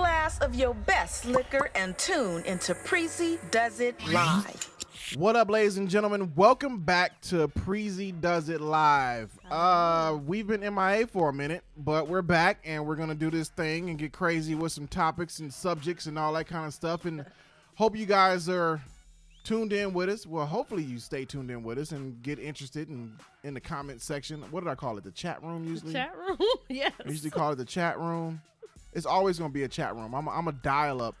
glass of your best liquor and tune into Preezee Does It Live. What up, ladies and gentlemen? Welcome back to Preezee Does It Live. We've been MIA for a minute, but we're back and we're gonna do this thing and get crazy with some topics and subjects and all that kind of stuff. And hope you guys are tuned in with us. Well, hopefully you stay tuned in with us and get interested in the comment section. What did I call it? The chat room usually? The chat room? Yes. I usually call it the chat room. It's always gonna be a chat room. I'm a dial-up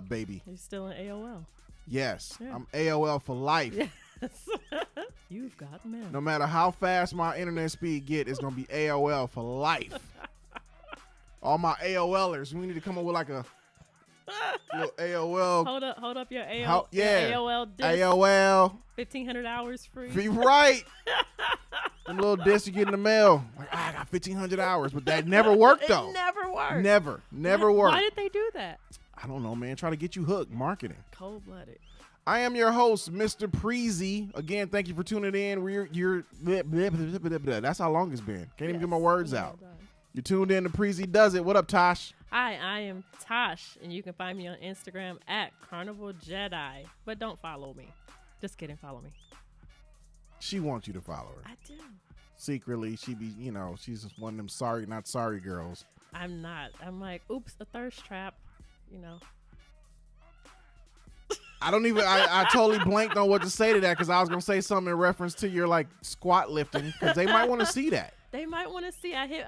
baby. You're still in AOL. Yes, Yeah. I'm AOL for life. Yes. You've got mail. No matter how fast my internet speed get, it's gonna be AOL for life. All my AOLers, we need to come up with like a little AOL. Hold up your AOL. How, yeah, your AOL disc. AOL. 1,500 hours free. Be right. Them little discs you get in the mail. Like, I got 1,500 hours, but that never worked though. It never worked. Never worked. Why did they do that? I don't know, man. Try to get you hooked. Marketing. Cold-blooded. I am your host, Mr. Preezee. Again, thank you for tuning in. That's how long it's been. Can't even get my words out. You're tuned in to Preezee Does It. What up, Tash? Hi, I am Tash, and you can find me on Instagram at Carnival Jedi. But don't follow me. Just kidding, follow me. She wants you to follow her. I do. Secretly, she be, she's just one of them sorry, not sorry girls. I'm not. I'm like, oops, a thirst trap. I don't even, I totally blanked on what to say to that because I was going to say something in reference to your like squat lifting because they might want to see that. They might want to see. I hit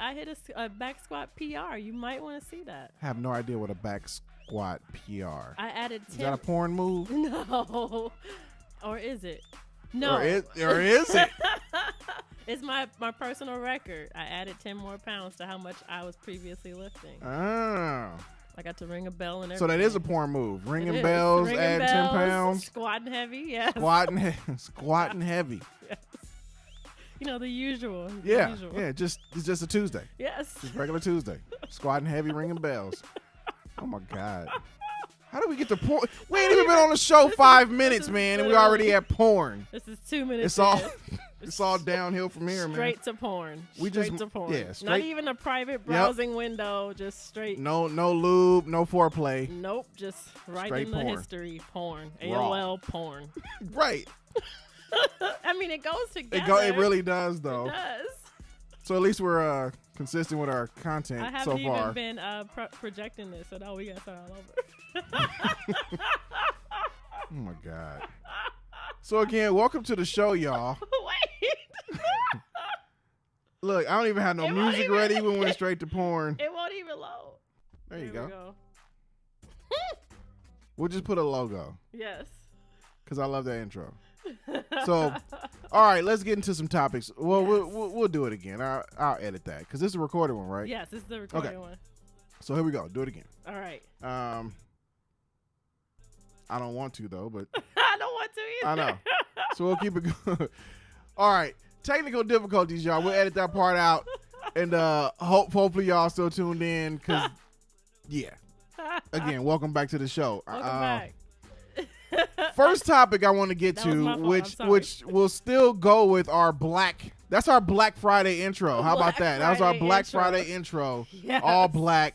a back squat PR. You might want to see that. I have no idea what a back squat PR. I added 10. Is that a porn move? No. Or is it? No. Or is it? It's my personal record. I added 10 more pounds to how much I was previously lifting. Oh. I got to ring a bell and everything. So that is a porn move. Ringing It bells, is. add 10 pounds. Squatting heavy, yes. Squatting heavy. Yes. The usual. Yeah, The usual. yeah. It's just a Tuesday. Yes. Just regular Tuesday. Squatting heavy, ringing bells. Oh my God. How do we get to porn? We ain't even been on the show 5 minutes, man, and we already at porn. This is 2 minutes. It's all downhill from here, man. Straight to porn. Straight to porn. Yeah, Not even a private browsing window. Just straight. No lube, no foreplay. Nope. Just right Straight in the porn. history. Porn. Raw. AOL porn. Right. I mean, it goes together. It really does, though. It does. So at least we're consistent with our content I haven't so far. even been projecting this, so now we gotta start all over. Oh my God. So again, welcome to the show, y'all. Wait. Look, I don't even have no music ready. We went straight to porn. It won't even load. There you Here we go. We'll just put a logo Yes. because I love that intro. So, all right, let's get into some topics. Well, Yes. we'll do it again. I'll edit that because this is a recorded one, right? Yes, this is the recording Okay. one. So here we go. Do it again. All right. I don't want to though, but I don't want to I either. know. So we'll keep it going. All right. Technical difficulties, y'all. We'll edit that part out. And hopefully y'all still tuned in because, yeah. Again, welcome back to the show. Welcome back. First topic I want to get That was to, my fault. I'm which will still go with our that's our Black Friday intro. How about that? That was our Black Friday intro. Yes. All black,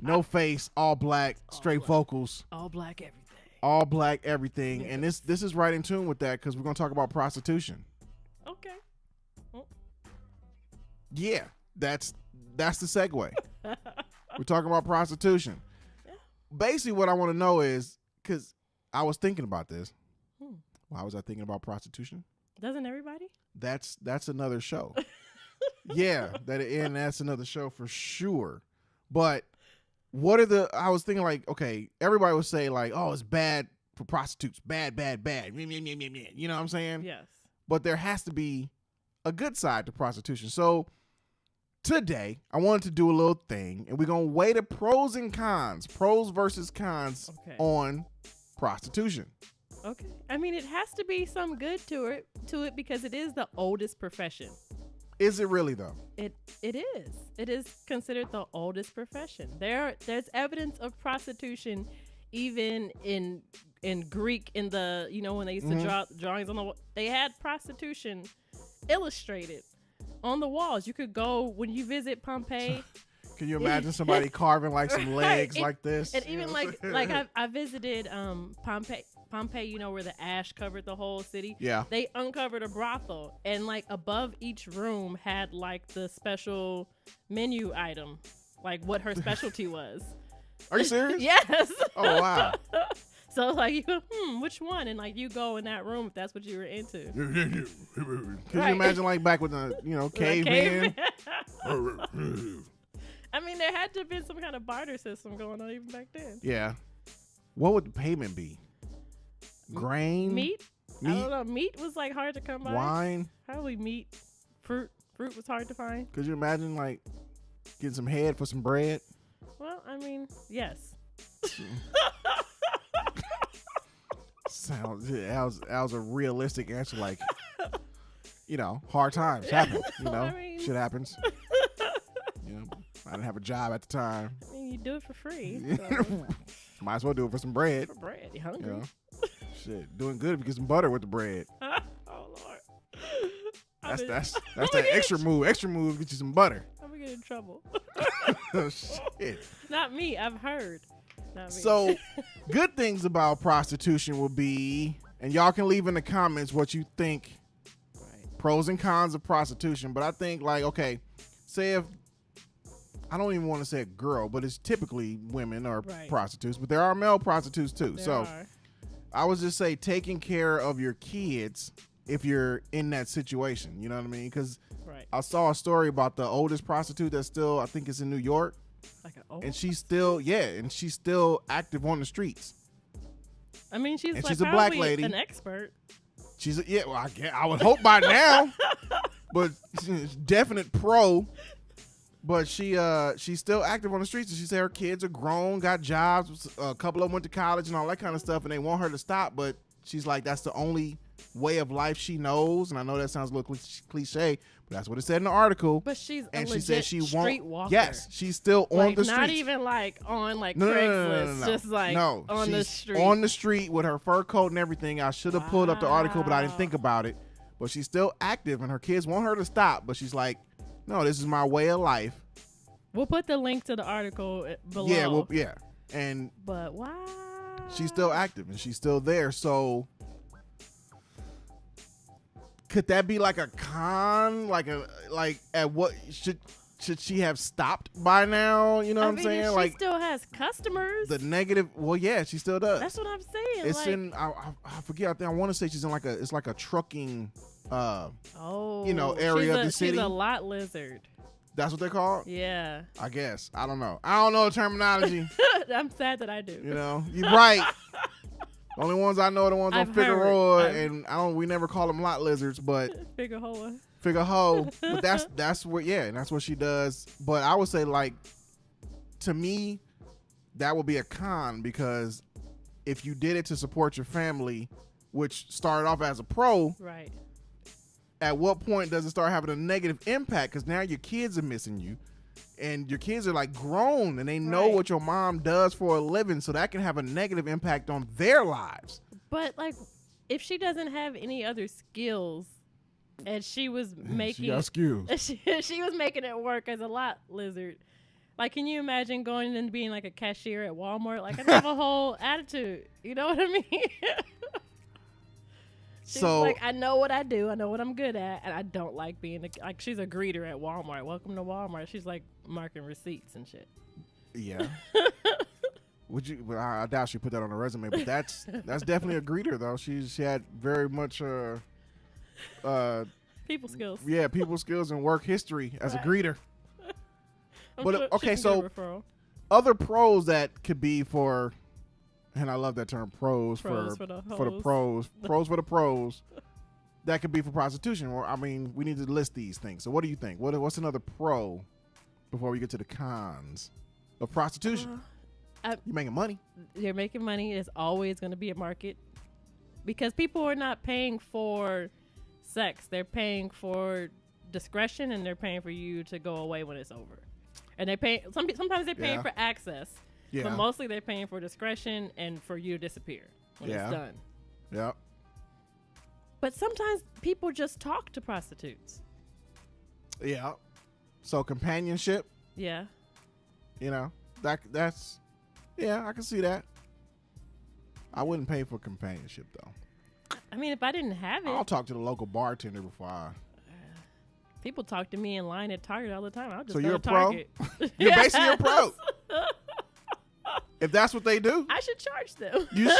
no face, all black, straight black. vocals. All black everything. All black everything. Yes. And this is right in tune with that because we're going to talk about prostitution. Okay. Yeah, that's the segue. We're talking about prostitution. Yeah. Basically, what I want to know is, because I was thinking about this. Hmm. Why was I thinking about prostitution? Doesn't everybody? That's another show. Yeah, that's another show for sure. But I was thinking like, okay, everybody would say like, oh, it's bad for prostitutes. Bad. You know what I'm saying? Yes. But there has to be a good side to prostitution. So today, I wanted to do a little thing, and we're going to weigh the pros versus cons on prostitution. Okay. I mean, it has to be some good to it because it is the oldest profession. Is it really though? It is. It is considered the oldest profession. There's evidence of prostitution even in Greek in the when they used to draw drawings on the wall. They had prostitution illustrated on the walls. You could go when you visit Pompeii. Can you imagine somebody carving like some legs like this? And You even know like what I'm like saying? I visited Pompeii, you know, where the ash covered the whole city. Yeah. They uncovered a brothel, and like above each room had like the special menu item, like what her specialty was. Are you serious? Yes. Oh wow. So like you go, which one? And like you go in that room if that's what you were into. Can Right. you imagine like back with the caveman? I mean, there had to have been some kind of barter system going on even back then. Yeah. What would the payment be? Grain? Meat? I Meat? don't know. Meat was like hard to come by. Wine? Probably meat. Fruit was hard to find. Could you imagine like getting some head for some bread? Well, I mean, yes. That was a realistic answer. Like, hard times happen. I mean- Shit happens. I didn't have a job at the time. I mean, you do it for free. So. Might as well do it for some bread. For bread, you hungry? You know? Shit, doing good if you get some butter with the bread. Oh Lord. That's that extra move. Extra move, get you some butter. I'm gonna get in trouble. Oh, shit. Not me. I've heard. Not me. So, good things about prostitution will be, and y'all can leave in the comments what you think, Right. pros and cons of prostitution. But I think, like, okay, say if, I don't even want to say a girl, but it's typically women or Right. prostitutes, but there are male prostitutes too. There So, are. I would just say taking care of your kids if you're in that situation. You know what I mean? Because Right. I saw a story about the oldest prostitute that's still, I think it's in New York. Like And she's still active on the streets. I mean, she's and like she's a black probably lady. an expert. I would hope by now, but she's definite pro. But she's still active on the streets, and she said her kids are grown, got jobs. A couple of them went to college and all that kind of stuff, and they want her to stop. But she's like, that's the only way of life she knows. And I know that sounds a little cliche, but that's what it said in the article. But she's and a she said she street won't. walker. Yes, she's still on Like, the streets. not even like on like No, Craigslist, no. just like no, on the she's street. on the street with her fur coat and everything. I should have pulled up the article, but I didn't think about it. But she's still active, and her kids want her to stop. But she's like, no, this is my way of life. We'll put the link to the article below. Yeah. And But why? she's still active, and she's still there. So could that be like a con? Like at what should she have stopped by now? You know what I'm mean, saying? if she Like still has customers. the negative. Well, yeah, she still does. That's what I'm saying. It's like, in I forget. I want to say she's in it's like a trucking area of the city. She's a lot lizard. That's what they call it? Yeah. I guess. I don't know the terminology. I'm sad that I do. You're right. The only ones I know are the ones I've on Figueroa, heard. and we never call them lot lizards, but Figure hoe. Figure hoe. But that's what and that's what she does. But I would say, like, to me, that would be a con, because if you did it to support your family, which started off as a pro, Right. at what point does it start having a negative impact? Because now your kids are missing you, and your kids are like grown, and they know Right. what your mom does for a living, so that can have a negative impact on their lives. But like, if she doesn't have any other skills, and she was making She got skills. she was making it work as a lot lizard. Like, can you imagine going and being like a cashier at Walmart? Like, I have a whole attitude. You know what I mean? She's So like, I know what I do. I know what I'm good at, and I don't like being like. She's a greeter at Walmart. Welcome to Walmart. She's like marking receipts and shit. yeah. Would you? Well, I doubt she put that on her resume, but that's definitely a greeter though. She had very much People skills. yeah, people skills and work history as a Right. greeter. I'm But, sure okay, she can so- get a referral. Other pros that could be for, and I love that term, pros Pros for for the the hoes. pros for the pros. That could be for prostitution. Or I mean, we need to list these things. So what do you think? What's another pro before we get to the cons of prostitution? You making money? You're making money. There's always going to be a market because people are not paying for sex. They're paying for discretion, and they're paying for you to go away when it's over. And they pay. Sometimes they're paying Yeah. for access, Yeah. but mostly they're paying for discretion and for you to disappear when Yeah. it's done. Yeah. But sometimes people just talk to prostitutes. Yeah. So companionship. Yeah. You know, that's yeah, I can see that. I wouldn't pay for companionship though. I mean, if I didn't have it, I'll talk to the local bartender before I. people talk to me in line at Target all the time. I'll just So go you're to a pro? Target. You're basically a pro. If that's what they do, I should charge them. you.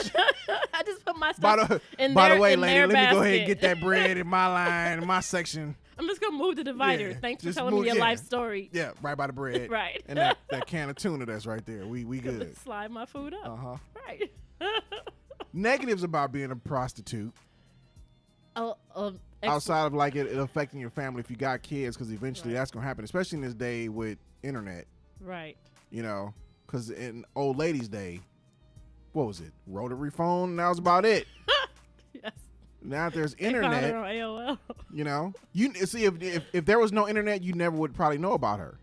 I just put my By stuff the, in by their, the way, in lady, their let me go ahead and basket. get that bread in my line, in my section. I'm just gonna move the divider. Yeah, Thanks for just telling move- me your yeah. life story. Yeah, right by the bread. Right. And that can of tuna that's right there. We good. Slide my food up. Uh-huh. Right. Negatives about being a prostitute Ex- outside of like it affecting your family if you got kids, because eventually Right. that's gonna happen, especially in this day with internet. Right. You know, because in old ladies' day, what was it? Rotary phone. And that was about it. Yes. Now that there's They found internet, her on AOL. you know, you see if there was no internet, you never would probably know about her.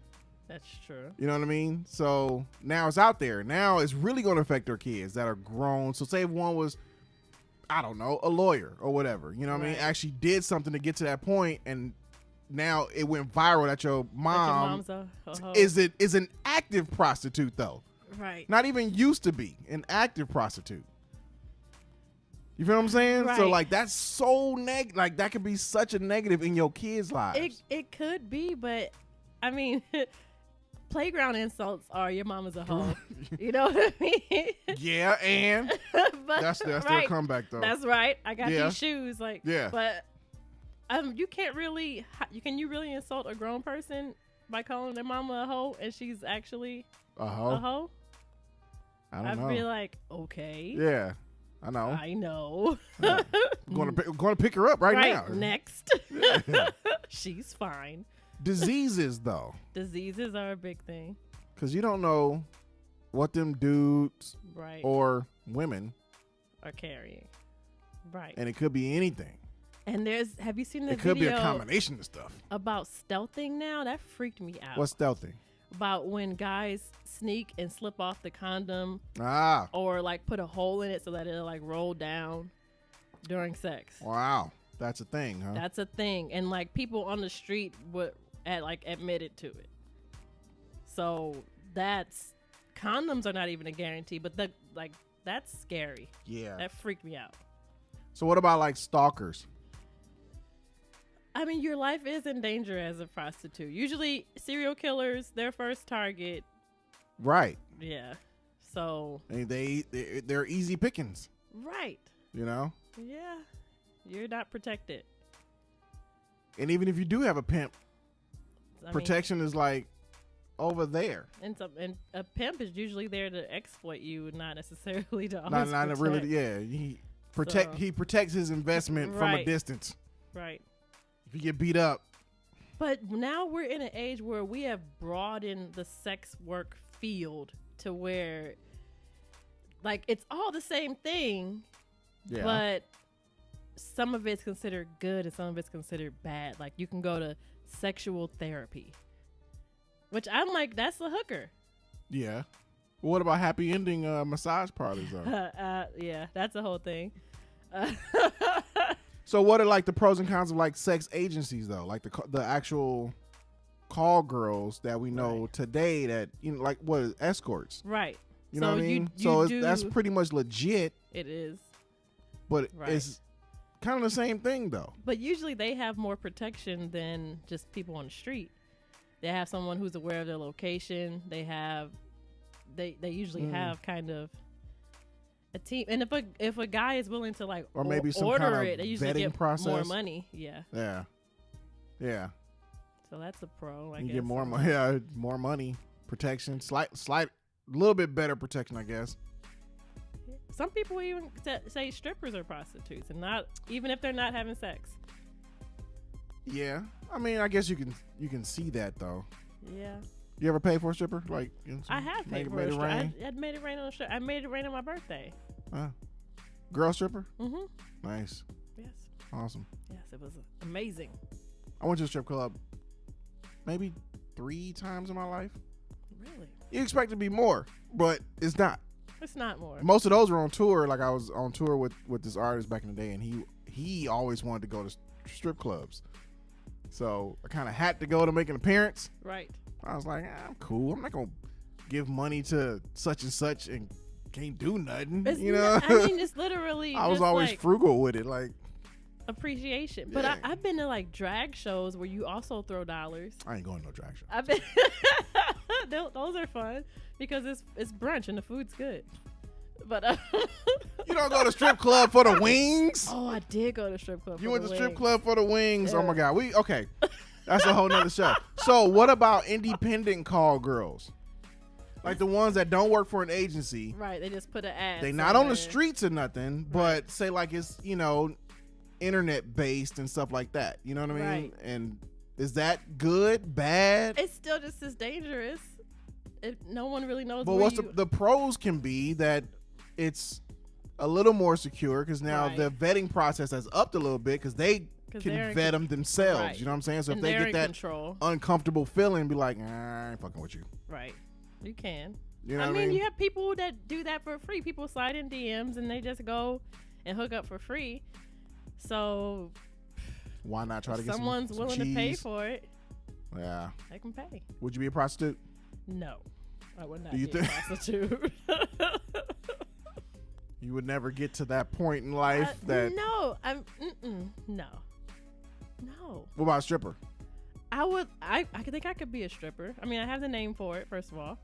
That's true. You know what I mean? So now it's out there. Now it's really going to affect their kids that are grown. So say if one was, I don't know, a lawyer or whatever, you know what I mean? Right. Actually did something to get to that point, and now it went viral that your mom That your mom's a hoe. is an active prostitute though. Right. Not even used to be an active prostitute. You feel what I'm saying? So Right. like that's so like that could be such a negative in your kids' lives. It could be, but I mean, playground insults are your mama's a hoe. You know what I mean? Yeah, and But, that's their right. comeback though. That's right. I got Yeah. these shoes, like. Yeah. But you can't really. Can you really insult a grown person by calling their mama a hoe and she's actually a hoe? I don't I'd know. be like, okay. Yeah, I know. I know. I'm going to pick her up right now. Next. Yeah. She's fine. Diseases though, Diseases are a big thing. because you don't know what them dudes Right. or women, Are carrying. Right. and it could be anything. And have you seen the It could be video a combination of stuff. about stealthing now? That freaked me out. What's stealthing? About when guys sneak and slip off the condom Ah, or like put a hole in it so that it'll like roll down during sex. wow, that's a thing, huh? That's a thing. And like people on the street would admitted to it. So condoms are not even a guarantee, but that's scary. Yeah. That freaked me out. So what about like stalkers? I mean, your life is in danger as a prostitute. Usually serial killers, their first target. Right. Yeah. So. They're easy pickings, Right. you know? Yeah. You're not protected. And even if you do have a pimp, I mean, protection is like over there. and a pimp is usually there to exploit you, not necessarily to always Not protect. really. Yeah, he protects his investment from a Right. distance. Right. If you get beat up, But now we're in an age where we have broadened the sex work field to where, like, it's all the same thing, yeah, but some of it's considered good and some of it's considered bad. Like, you can go to sexual therapy, which I'm like, that's a hooker. yeah. What about happy ending massage parlors though? Yeah, that's a whole thing. So what are like the pros and cons of like sex agencies though? Like the actual call girls that we know Right. today that like what is escorts? Right. You know what I mean? That's pretty much legit, It is. but Right. it's kind of the same thing though. But usually they have more protection than just people on the street. They have someone who's aware of their location. They usually have kind of a team. And if a guy is willing to like Or maybe some order kind of it, they usually vetting get process. more money. Yeah. Yeah, yeah. So that's a pro. I You guess. get more money, yeah, more money, protection, slight, little bit better protection, I guess. Some people even say strippers are prostitutes, and not even if they're not having sex. Yeah, I mean, I guess you can see that though. Yeah. You ever pay for a stripper? Like I have paid for made a it stripper. rain? I made it rain on a stripper. I made it rain on my birthday. Girl stripper? Mm-hmm. Nice, Yes. awesome. Yes, it was amazing. I went to a strip club maybe 3 times in my life. Really. You expect it to be more, but it's not. It's not more. Most of those were on tour. Like I was on tour with this artist back in the day, and he always wanted to go to strip clubs. So I kind of had to go to make an appearance. Right. I was like, I'm cool. I'm not gonna give money to such and such and can't do nothing. It's You know, I mean, it's literally. I was just always like frugal with it. Like, appreciation. But Yeah. I've been to like drag shows where you also throw dollars. I ain't going to no drag show. I've been. Those are fun because it's brunch and the food's good. But You don't go to strip club for the wings. oh, I did go to strip club. You for went the to strip wings. club for the wings. Oh my Yeah. God. Okay. That's a whole nother show. So what about independent call girls? Like the ones that don't work for an agency. Right, they just put an ad. They not on the somewhere. streets or nothing, but say like it's, internet based and stuff like that. You know what I mean? Right. And is that good, bad? It's still just as dangerous. No one really knows. But where what's you, the pros can be that it's a little more secure because now Right. the vetting process has upped a little bit because they 'Cause can they're in vet them themselves. right. You know what I'm saying? So and if they they're get in that control. uncomfortable feeling, be like, I ain't fucking with you. Right, you can. You know I what mean, I mean? you have people that do that for free. People slide in DMs and they just go and hook up for free. So Why not try to if get someone's some willing to pay cheese? for it, Yeah. they can pay. Would you be a prostitute? No, I would not Do you be a think- prostitute. You would never get to that point in life that. no, no. What about a stripper? I would. I think I could be a stripper. I mean, I have the name for it. First of all,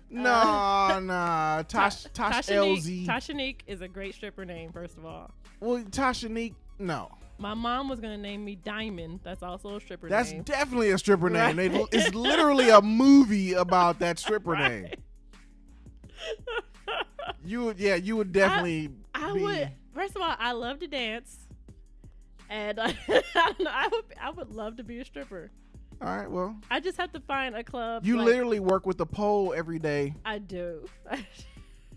Nah. Tash Elzie. Tashanique is a great stripper name. First of all, Well, Tashanique, no. my mom was gonna name me Diamond. That's also a stripper That's name. definitely a stripper name. Right. It's literally a movie about that stripper name. Right. You would definitely. I be, would. First of all, I love to dance, and I don't know, I would love to be a stripper. All right, well, I just have to find a club. you like, literally work with the pole every day I do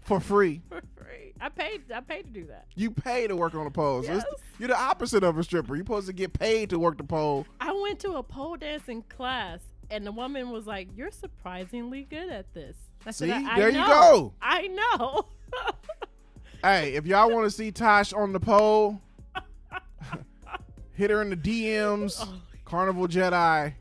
for free. for free. I paid to do that. You pay to work on the pole. So Yes. you're the opposite of a stripper. You're supposed to get paid to work the pole. I went to a pole dancing class, and the woman was like, "You're surprisingly good at this." I said, See? I There you know. go. I know. Hey, if y'all want to see Tash on the pole, hit her in the DMs. Oh. Carnival Jedi.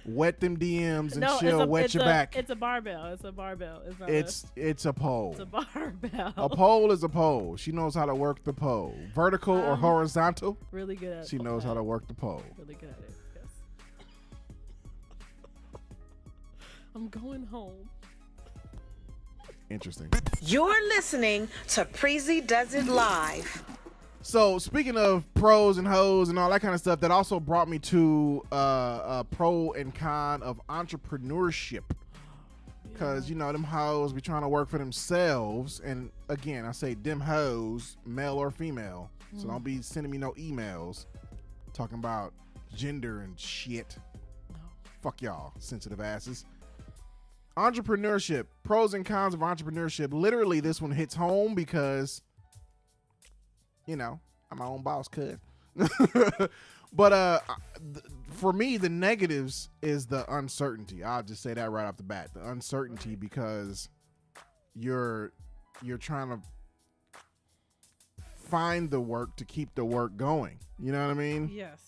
Wet them DMs and No, she'll wet your back. It's a barbell. It's a barbell. It's not It's a pole. it's a barbell. A pole is a pole. She knows how to work the pole. Vertical or horizontal, Really good at it. she knows how to work the pole. Really good at it. Yes. I'm going home. Interesting. You're listening to Preezee Does It Live. So speaking of pros and hoes and all that kind of stuff, that also brought me to a pro and con of entrepreneurship. Because, them hoes be trying to work for themselves. And again, I say them hoes, male or female. So don't be sending me no emails talking about gender and shit. No. Fuck y'all, sensitive asses. Entrepreneurship, pros and cons of entrepreneurship. Literally, this one hits home because, I'm my own boss, cuz. But for me, the negatives is the uncertainty. I'll just say that right off the bat. The uncertainty because you're trying to find the work to keep the work going. You know what I mean? Yes.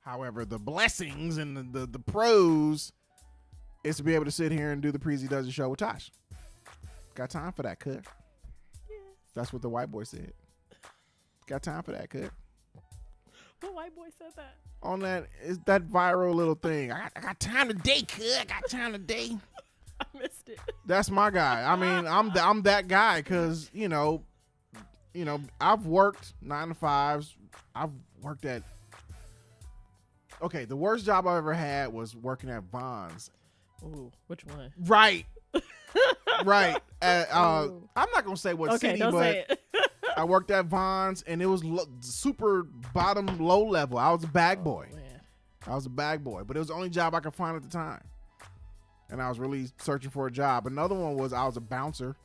However, the blessings and the pros is to be able to sit here and do the Preezee Does It show with Tash. Got time for that, cuz. That's what the white boy said. Got time for that, cuz. What white boy said that? On that viral little thing. I got time today, cuz. I got time today. I missed it. That's my guy. I mean, I'm that guy because I've worked 9 to 5s. I've worked at. Okay, the worst job I ever had was working at Vons. Ooh, which one? Right. Right. Ooh. I'm not gonna say what Okay, city, don't but say it. I worked at Vons, and it was super bottom low level. I was a bag boy. Man. I was a bag boy, but it was the only job I could find at the time, and I was really searching for a job. Another one was I was a bouncer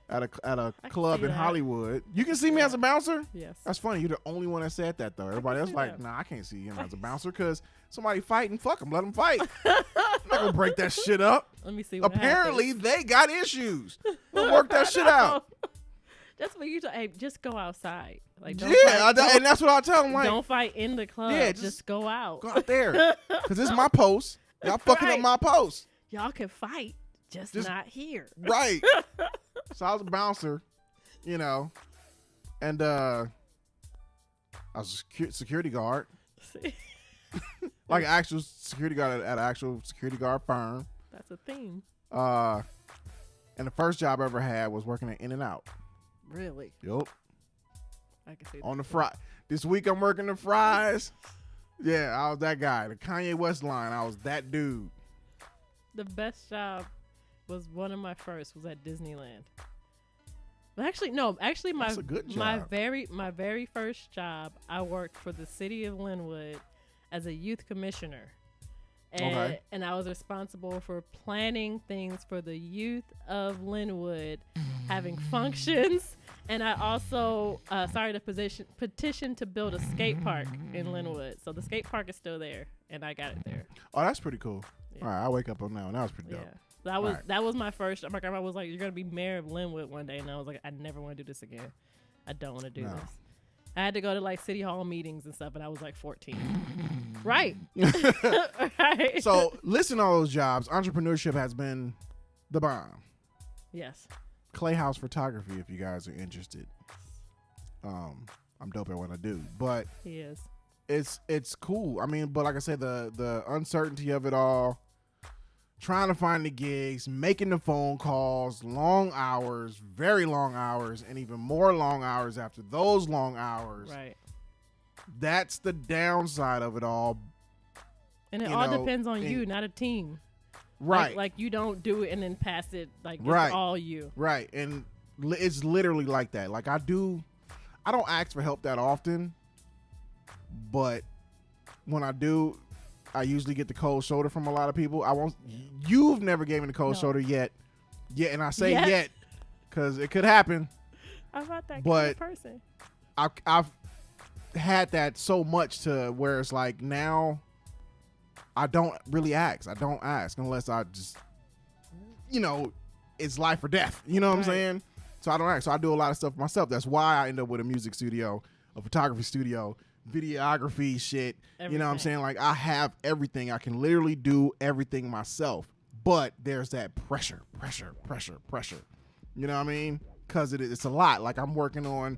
at a can club see in that. Hollywood. You can see me as a bouncer. Yes. That's funny. You're the only one that said that though. Everybody else see like, that. nah, I can't see him as a bouncer because somebody fighting. Fuck them. Let them fight. I'm not gonna break that shit up. Let me see what Apparently, happens. they got issues. We'll work that shit out. That's what you hey, just go outside. Like don't Yeah, fight, and that's what I tell them. Like, don't fight in the club. Yeah, just go out. go out there because it's my post. Y'all fucking up Right. my post. Y'all can fight, Just not here. Right. So I was a bouncer, you know, and I was a security guard. Like an actual security guard at an actual security guard firm. That's a theme. And the first job I ever had was working at In-N-Out. Really? Yup. I can see that. On the fry. This week I'm working the fries. Yeah, I was that guy. The Kanye West line. I was that dude. The best job was one of my first was at Disneyland. But actually, no. Actually, That's a good job. my very first job, I worked for the city of Linwood as a youth commissioner. And I was responsible for planning things for the youth of Linwood, having functions, and I also started a petition to build a skate park in Linwood. So the skate park is still there, and I got it there. Oh, that's pretty cool. Yeah. All right, I'll wake up on that one. That was pretty dope. Yeah. That was my first. My grandma was like, "You're gonna be mayor of Linwood one day," and I was like, "I never want to do this again. I don't want to do this." I had to go to like city hall meetings and stuff, and I was like 14. Right. Right. So listen to all those jobs. Entrepreneurship has been the bomb. Yes. Clay House Photography, if you guys are interested. I'm dope at what I do, but He is. it's cool. I mean, but like I said, the uncertainty of it all, trying to find the gigs, making the phone calls, long hours, very long hours, and even more long hours after those long hours. Right. That's the downside of it all. And it all depends on you, not a team. Right. Like you don't do it and then pass it. Like Right. it's all you. Right. And it's literally like that. Like I don't ask for help that often, but when I do, I usually get the cold shoulder from a lot of people. You've never gave me the cold shoulder yet. Yeah. And I say yet because it could happen. I'm not that kind But of person. I've had that so much to where it's like now I don't really ask. I don't ask unless I just, it's life or death. You know what I'm saying? So I don't ask. So I do a lot of stuff myself. That's why I end up with a music studio, a photography studio, videography shit. Everything. You know what I'm saying? Like I have everything. I can literally do everything myself. But there's that pressure. You know what I mean? Because it's a lot. Like I'm working on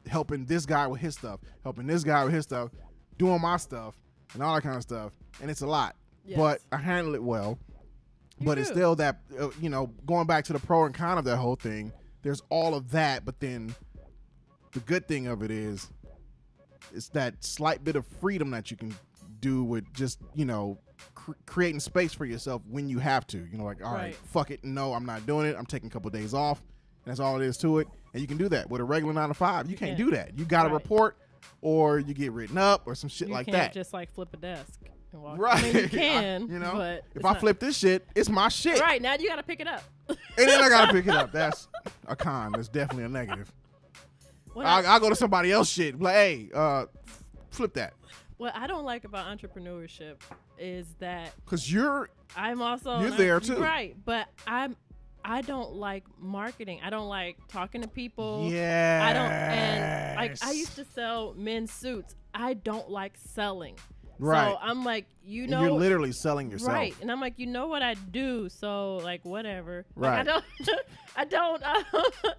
helping this guy with his stuff, helping this guy with his stuff, doing my stuff, and all that kind of stuff. And it's a lot. Yes. But I handle it well. You It's do. still that, going back to the pro and con of that whole thing, there's all of that. But then the good thing of it is it's that slight bit of freedom that you can do with just, creating space for yourself when you have to. Like, all right, fuck it. No, I'm not doing it. I'm taking a couple of days off. And that's all it is to it. And you can do that with a regular 9 to 5. You can't do that. You got to report or you get written up or some shit like that. You can't just like flip a desk and walk. Right. I mean, you can, but if I flip this shit, it's my shit. Right, now you got to pick it up. And then I got to pick it up. That's a con. That's definitely a negative. I'll go to somebody else's shit. Like, hey, flip that. What I don't like about entrepreneurship is that because you're also there too, right? But I don't like marketing. I don't like talking to people. Yeah. I don't, and like I used to sell men's suits. I don't like selling. Right. So I'm like, you're literally selling yourself. Right. And I'm like, what I do. So like, whatever. Right. Like, I don't,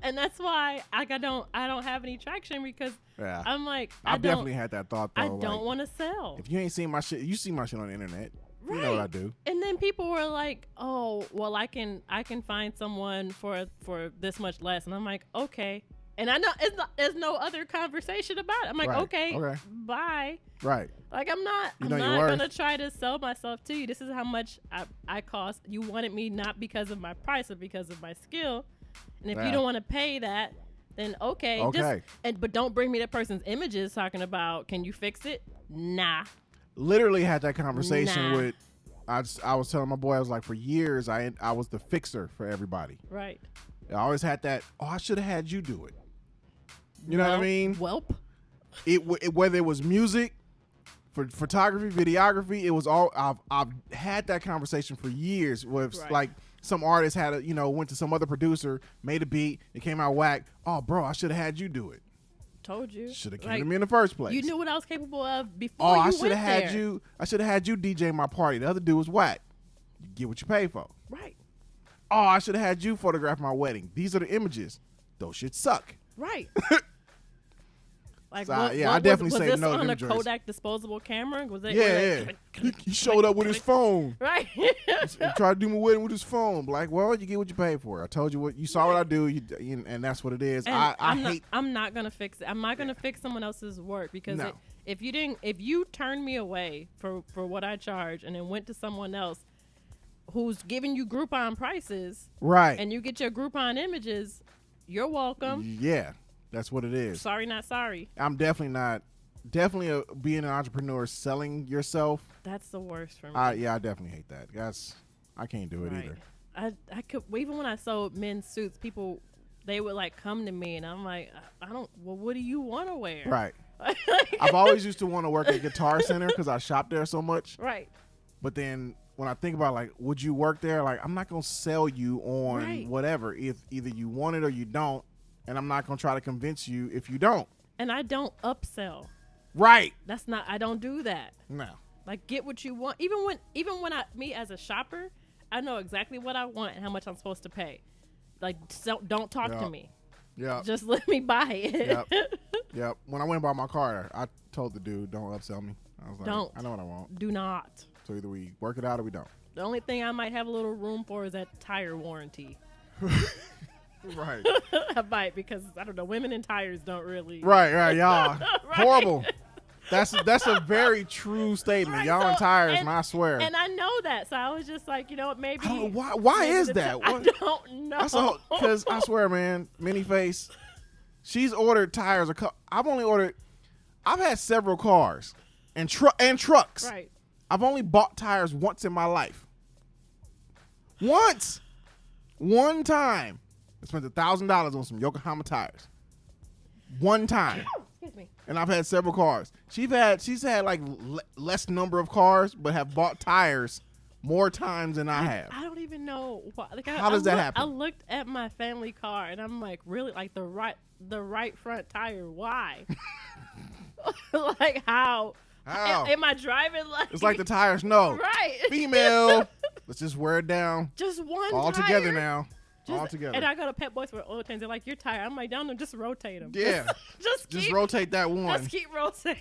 and that's why I don't have any traction because I'm like, I've definitely had that thought though. I don't want to sell. If you ain't seen my shit, you see my shit on the internet. Right. You know what I do. And then people were like, "Oh, well, I can find someone for this much less," and I'm like, "Okay." And I know there's no other conversation about it. I'm like, okay, bye. Right. Like I'm not gonna try to sell myself to you. This is how much I cost. You wanted me not because of my price, but because of my skill. And if you don't want to pay that, then okay. But don't bring me that person's images talking about, can you fix it? Nah. Literally had that conversation with. I was telling my boy, I was like, for years I was the fixer for everybody. Right. I always had that. Oh, I should have had you do it. You know what I mean? Welp. Whether it was music, for photography, videography, it was all. I've had that conversation for years. With like some artist had went to some other producer, made a beat, it came out whack. Oh, bro, I should have had you do it. Told you. Should have came to me in the first place. You knew what I was capable of before you went there. I should have had you DJ my party. The other dude was whack. You get what you pay for. Right. Oh, I should have had you photograph my wedding. These are the images. Those shit suck. Right. Like, So, I definitely say no to was them this on a joints. Kodak disposable camera? Was it? Yeah. He showed up with his phone. Right. He tried to do my wedding with his phone. Like, well, you get what you pay for. I told you what you saw. What I do, and that's what it is. And hate. I'm not gonna fix it. I'm not gonna fix someone else's work because No. if you turned me away for what I charge and then went to someone else who's giving you Groupon prices, Right. and you get your Groupon images, you're welcome. Yeah, that's what it is. Sorry, not sorry. I'm definitely not. Definitely being an entrepreneur, selling yourself. That's the worst for me. I definitely hate that. I can't do it either. I could, even when I sold men's suits, people, they would like come to me and I'm like, I don't, well, what do you want to wear? Right. I've always used to want to work at Guitar Center because I shop there so much. Right. But then when I think about like, would you work there? Like, I'm not going to sell you on Right. whatever. If either you want it or you don't. And I'm not going to try to convince you if you don't. And I don't upsell. Right. That's not, I don't do that. No. Like, get what you want. Even when me as a shopper, I know exactly what I want and how much I'm supposed to pay. Like, so don't talk to me. Yeah. Just let me buy it. Yep. When I went and bought my car, I told the dude, don't upsell me. I was like, Don't. I know what I want. Do not. So either we work it out or we don't. The only thing I might have a little room for is that tire warranty. Right. I might, because I don't know, women in tires don't really. Right, y'all. Right. Horrible. That's a very true statement. Right, Y'all in so- tires, and- man, I swear. And I know that, so I was just like, you know what, maybe. I don't know why maybe is the that? I What- don't know. That's because I swear, man, Miniface, she's ordered tires. I've had several cars and trucks. Right. I've only bought tires once in my life. Once. One time. I spent $1,000 on some Yokohama tires. One time. Excuse me. And I've had several cars. She's had like less number of cars, but have bought tires more times than I have. I don't even know why. Like, How does that happen? I looked at my family car and I'm like, really, like the right front tire. Why? Like how? How? Am I driving like? It's like the tires know. Right. Female. Let's just wear it down. Just one All tire. together now. Just- All together. And I go to Pet Boys for oil change. They're like, your tire. I'm like, down, just rotate them. Yeah. Just Just keep, rotate that one. Just keep rotating.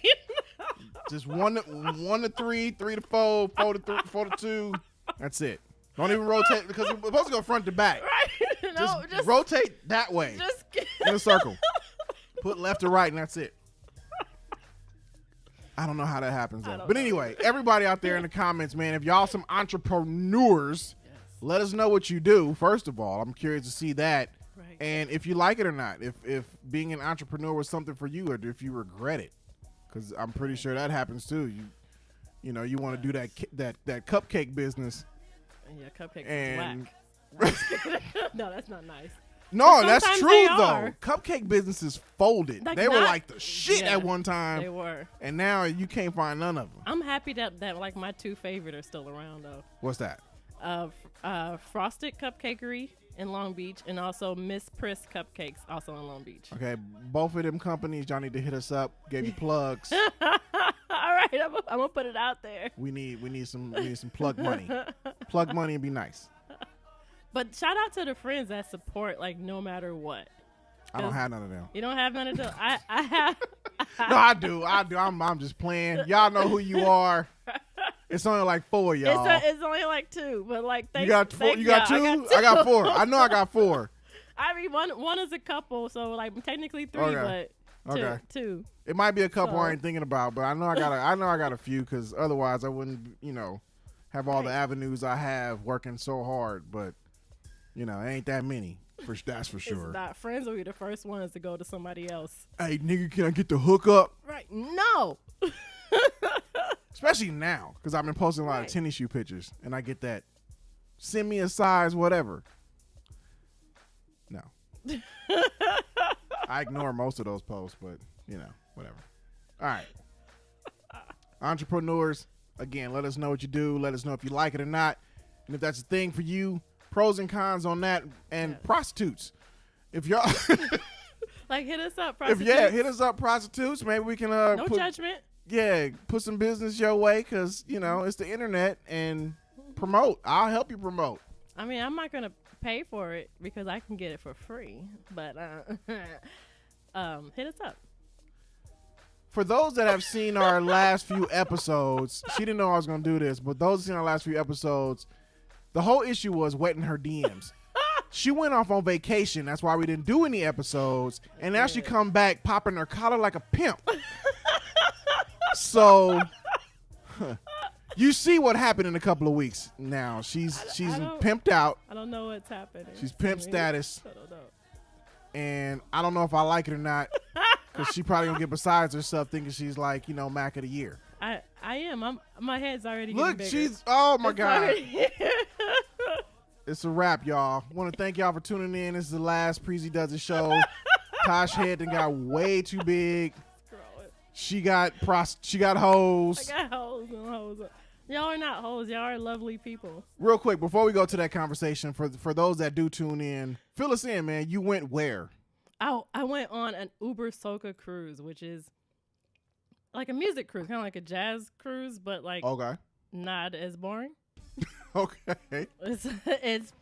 Just one to three, 3 to 4, 4 to 3, 4 to 2. That's it. Don't even rotate because we're supposed to go front to back. Right. No, just rotate that way Just in a circle. Put left to right and that's it. I don't know how that happens though. But anyway, everybody out there in the comments, man, if y'all some entrepreneurs, let us know what you do. First of all, I'm curious to see that. Right. And if you like it or not, if being an entrepreneur was something for you or if you regret it. Because I'm pretty sure that happens too. You know, you want to do that cupcake business. Yeah, cupcakes And is whack. No, that's not nice. no, But that's sometimes true they though. are. Cupcake businesses folded. Like, they were not- like the shit yeah, at one time. They were. And now you can't find none of them. I'm happy that like my two favorite are still around though. What's that? Frosted Cupcakery in Long Beach, and also Miss Priss Cupcakes, also in Long Beach. Okay, both of them companies, y'all need to hit us up. Gave you plugs. All right, I'm gonna put it out there. we need some plug money. Plug money and be nice. But shout out to the friends that support, like, no matter what. I don't have none of them. You don't have none of them. I have. No, I do. I'm just playing. Y'all know who you are. It's only like 4 of y'all. It's only like 2, but like you got 4. You got 2. I got 4. I know I got 4. I mean, one is a couple, so like technically 3, Okay. but two. Okay. 2. It might be a couple I So- ain't thinking about, but I know I got a few because otherwise I wouldn't, have all the Right. avenues I have working so hard. But it ain't that many. That's for sure. It's not. Friends will be the first ones to go to somebody else. Hey, nigga, can I get the hookup? Right? No. Especially now, because I've been posting a lot of Right. tennis shoe pictures, and I get that. Send me a size, whatever. No. I ignore most of those posts, but whatever. All right. Entrepreneurs, again, let us know what you do. Let us know if you like it or not, and if that's a thing for you. Pros and cons on that, and Yes. prostitutes. If y'all, Like, hit us up, if hit us up, prostitutes. Maybe we can No judgment. put some business your way because it's the internet and promote. I'll help you promote. I mean, I'm not gonna pay for it because I can get it for free. But hit us up. For those that have seen our last few episodes, she didn't know I was going to do this, but those that seen our last few episodes, the whole issue was wetting her DMs. She went off on vacation. That's why we didn't do any episodes. And now she come back popping her collar like a pimp. So you see what happened in a couple of weeks now. She's pimped out. I don't know what's happening. She's pimp status. I don't know. And I don't know if I like it or not. Because she probably gonna get besides herself thinking she's like, Mac of the year. I am. My head's already Look, getting bigger. she's, oh my God. Already- It's a wrap, y'all. Want to thank y'all for tuning in. This is the last Preezee Does It show. Tash head and got way too big. She got hoes. I got hoes and hoes. Y'all are not hoes. Y'all are lovely people. Real quick, before we go to that conversation, for those that do tune in, fill us in, man. You went where? I went on an Uber Soca cruise, which is like a music cruise, kind of like a jazz cruise, but like Okay. not as boring. Okay. It's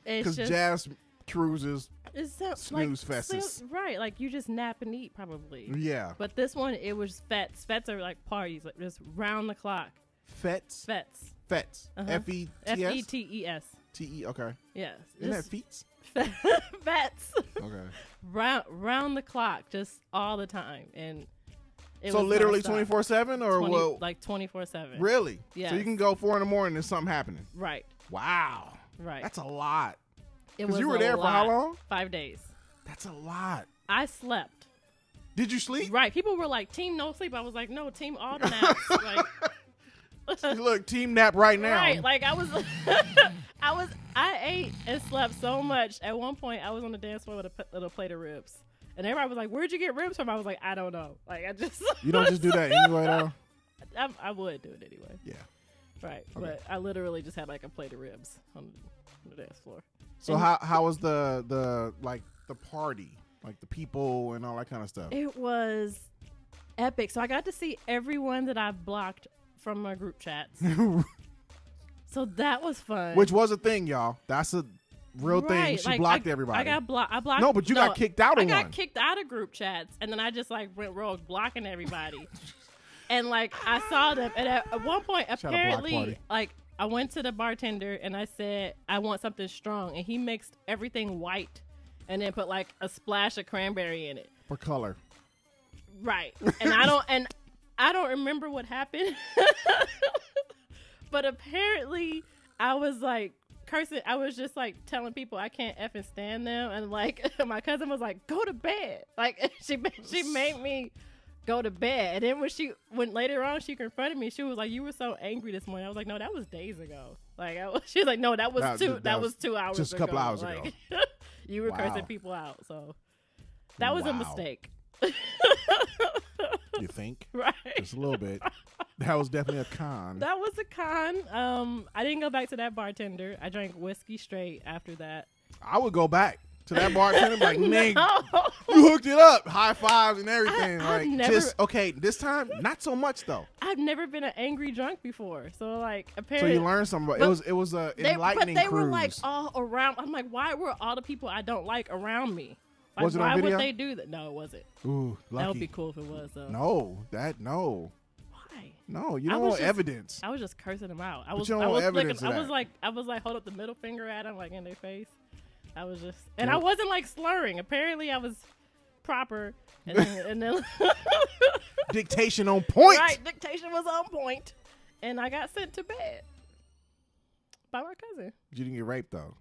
Because just jazz cruises, it's so, snooze fests. right? Like you just nap and eat probably. Yeah. But this one, it was fets. Fets are like parties, like just round the clock. Fets? Fets. Fets. Uh-huh. F-E-T-S? F-E-T-E-S. T-E, okay. Yes. Isn't that feets? Fets. Okay. Round the clock, just all the time, and it So was literally nonstop. 24/7 or what? Like 24/7. Really? Yes. So you can go 4 a.m. and there's something happening. Right. Wow. Right. That's a lot. It Because was you were a there for how lot. long? 5 days. That's a lot. I slept. Did you sleep? Right. People were like, "Team no sleep." I was like, "No, team all the naps." Like, Look, team nap right now. right. Like I was, I ate and slept so much. At one point, I was on the dance floor with a little plate of ribs, and everybody was like, "Where'd you get ribs from?" I was like, "I don't know." Like I just. You don't just do that anyway, though? I would do it anyway. Yeah. Right. Okay. But I literally just had like a plate of ribs on the dance floor. So And how was the party? Like the people and all that kind of stuff? it was epic. So I got to see everyone that I've blocked from my group chats. So that was fun. Which was a thing, y'all. That's a real thing. Right, She like, blocked I everybody. got I blocked. No, but you got kicked out of I got one. kicked out of group chats, and then I just like went rogue, blocking everybody. And like I saw them, and at one point, Shout out Block apparently, Party. like I went to the bartender and I said I want something strong, and he mixed everything white, and then put like a splash of cranberry in it. For color. Right. And I don't remember what happened. But apparently I was like cursing. I was just like telling people I can't effing stand them. And like my cousin was like, go to bed. Like she made me go to bed. And then when later on she confronted me, she was like, you were so angry this morning. I was like, no, that was days ago. Like she was like, no, that was that was 2 hours ago. just a couple hours ago. Like, you were cursing people out. So that was a Wow. mistake. You think? Right. Just a little bit. That was definitely a con. That was a con. I didn't go back to that bartender. I drank whiskey straight after that. I would go back to that bartender like, Nigga, No. you hooked it up. High fives and everything. I've like, never- just, okay, this time, not so much though. I've never been an angry drunk before. So like So apparently you learned something. It was a enlightening But they cruise. were like all around. I'm like, why were all the people I don't like around me? Like, Was it on why video? would they do that? No, it wasn't. Ooh, lucky. That would be cool if it was though. No. Why? No, you I don't was want just- evidence. I was just cursing them out. I But was you don't I want was evidence looking, of I was like hold up the middle finger at them like in their face. I was just and Yeah. I wasn't like slurring. Apparently I was proper and then Dictation on point. right, dictation was on point. And I got sent to bed by my cousin. You didn't get raped though.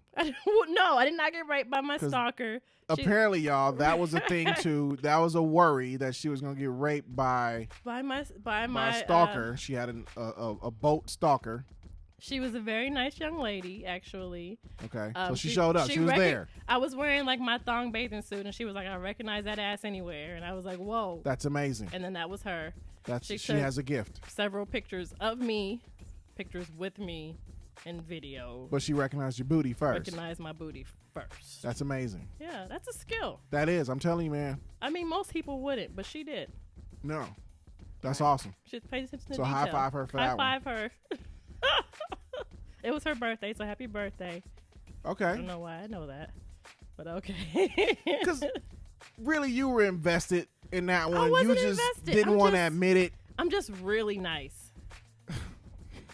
No, I did not get raped by my 'Cause stalker. Apparently, y'all, that was a thing too. That was a worry that she was gonna get raped by By my a stalker. She had a boat stalker. She was a very nice young lady, actually. Okay, so she showed up. She was there. I was wearing like my thong bathing suit, and she was like, "I recognize that ass anywhere." And I was like, "Whoa!" That's amazing. And then that was her. She took has a gift. Several pictures of me, pictures with me, and video. But she recognized your booty first. Recognize my booty first. That's amazing. Yeah, that's a skill. That is. I'm telling you, man. I mean, most people wouldn't, but she did. No, that's awesome. She paid attention to So detail. high five her for that one. High five her. It was her birthday, so happy birthday. I Okay. don't know why I know that, but okay. Because really, you were invested in that one. wasn't You just invested. didn't want to admit it. I'm just really nice.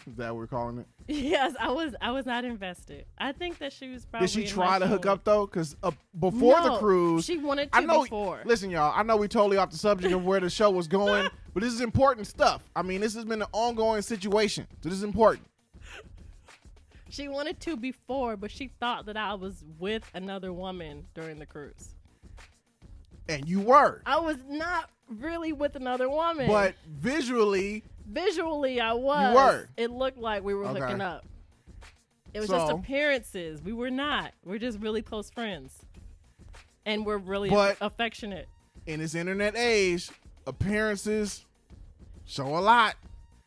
Is that what we're calling it? Yes, I was not invested. I think that she was probably. Did she try to hook emotionally- up though? Because before the No, cruise, she wanted to I know. before. Listen, y'all. I know we totally off the subject of where the show was going, but this is important stuff. I mean, this has been an ongoing situation, so this is important. She wanted to before, but she thought that I was with another woman during the cruise. And you were, I was not really with another woman. but visually, visually, I was. You were. It looked like we were Okay. hooking up. It was just So- appearances. We were not. We're just really close friends. And we're really But- affectionate. in this internet age, appearances show a lot.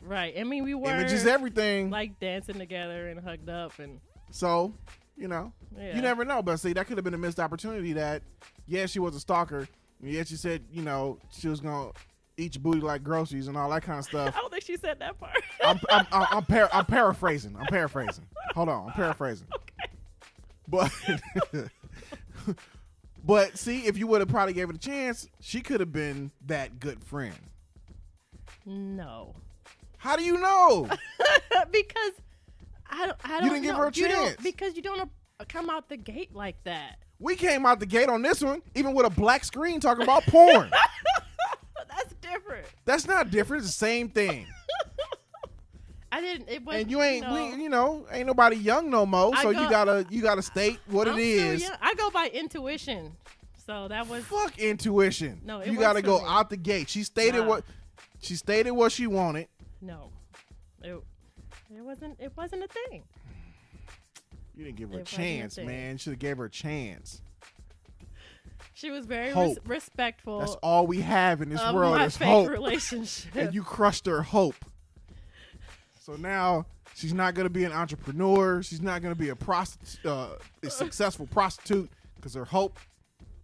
Right. I mean, we were Images, everything. like dancing together and hugged up and So, you know, yeah. you never know. But see, that could have been a missed opportunity that, yeah, she was a stalker. Yeah, she said, you know, she was going to eat your booty like groceries and all that kind of I stuff. don't think she said that part. I'm paraphrasing. Hold on. I'm paraphrasing. Okay. But, but see, if you would have probably gave it a chance, she could have been that good friend. No. How do you know? Because I don't You didn't give know. her a You don't- chance. because you don't come out the gate like that. We came out the gate on this one, even with a black screen talking about porn. That's different. That's not different. It's the same thing. I didn't. It was. And you ain't, know, ain't nobody young no more. I So go- you gotta state what I'm it still is. young. I go by intuition. So that was. Fuck intuition. No, it you works gotta for go me. out the gate. She stated Nah. what she wanted. No. It wasn't a thing. You didn't give her a It wasn't a chance, thing. man. Should have gave her a chance. She was very Hope. respectful. That's all we have in this of world my is fake hope. relationship. And you crushed her hope. So now she's not gonna be an entrepreneur. She's not gonna be a successful prostitute because her hope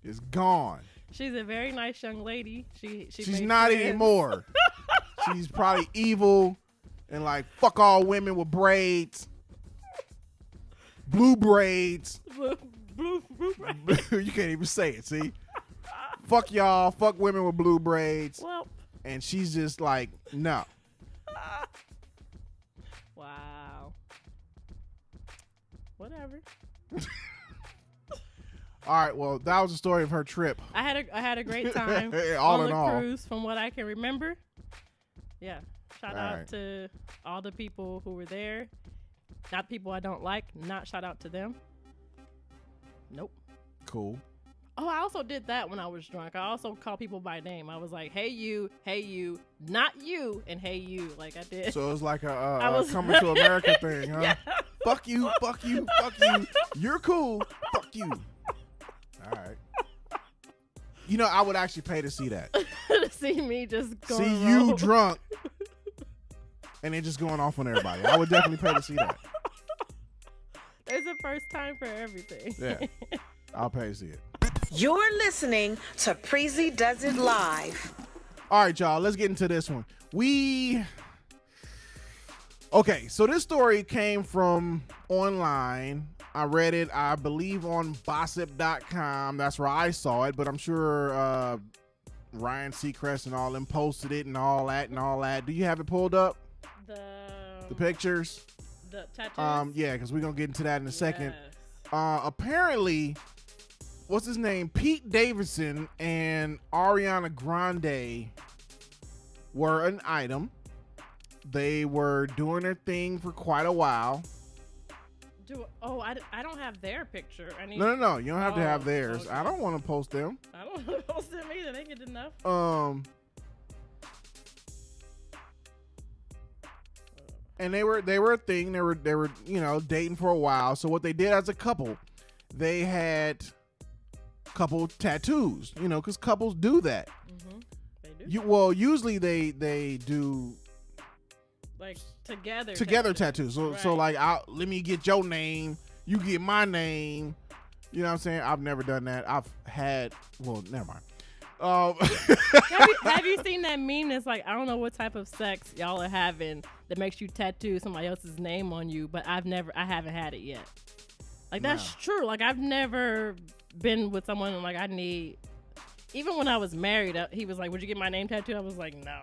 is gone. She's a very nice young lady. She's She's made not friends. anymore. She's probably evil and like fuck all women with braids, blue braids. Blue, You can't even say it. See, fuck y'all. Fuck women with blue braids. Well, And she's just like, no. wow. Whatever. All right. Well, that was the story of her trip. I had a great time All on in the all. cruise, from what I can remember. Yeah. Shout All out right. to all the people who were there. Not people I don't like. Not shout out to them. Nope. Cool. Oh, I also did that when I was drunk. I also called people by name. I was like, hey you, not you, and hey you. Like I did. So it was like I a was- coming to America thing, huh? Yeah. Fuck you, fuck you, fuck you. You're cool. Fuck you. All right. You know, I would actually pay to see that. To see me just going See you rogue. drunk and then just going off on everybody. I would definitely pay to see that. There's a first time for everything. Yeah. I'll pay to see it. You're listening to Preezee Does It Live. All right, y'all, let's get into this one. Okay, so this story came from online. I read it, I believe, on Bossip.com. That's where I saw it, but I'm sure Ryan Seacrest and all them posted it and all that. Do you have it pulled up? The pictures? The tattoos. Yeah, because we're going to get into that in a second. Yes. Apparently, what's his name? Pete Davidson and Ariana Grande were an item. They were doing their thing for quite a while. I don't have their picture. I need. No. You don't have to have Oh, theirs. okay. I don't want to post them. I don't want to post them either. They get enough. And they were a thing. They were dating for a while. So what they did as a couple, they had couple tattoos. Because couples do that. Mm-hmm. They do. Usually they do Like together. tattoos. So Right. like, let me get your name, you get my name. You know what I'm saying? I've never done that. I've had. Well, never mind. have you seen that meme that's like, I don't know what type of sex y'all are having that makes you tattoo somebody else's name on you, but I haven't had it yet. Like, that's true. Like, I've never been with someone like I need. Even when I was married, he was like, "Would you get my name tattooed?" I was like, "No,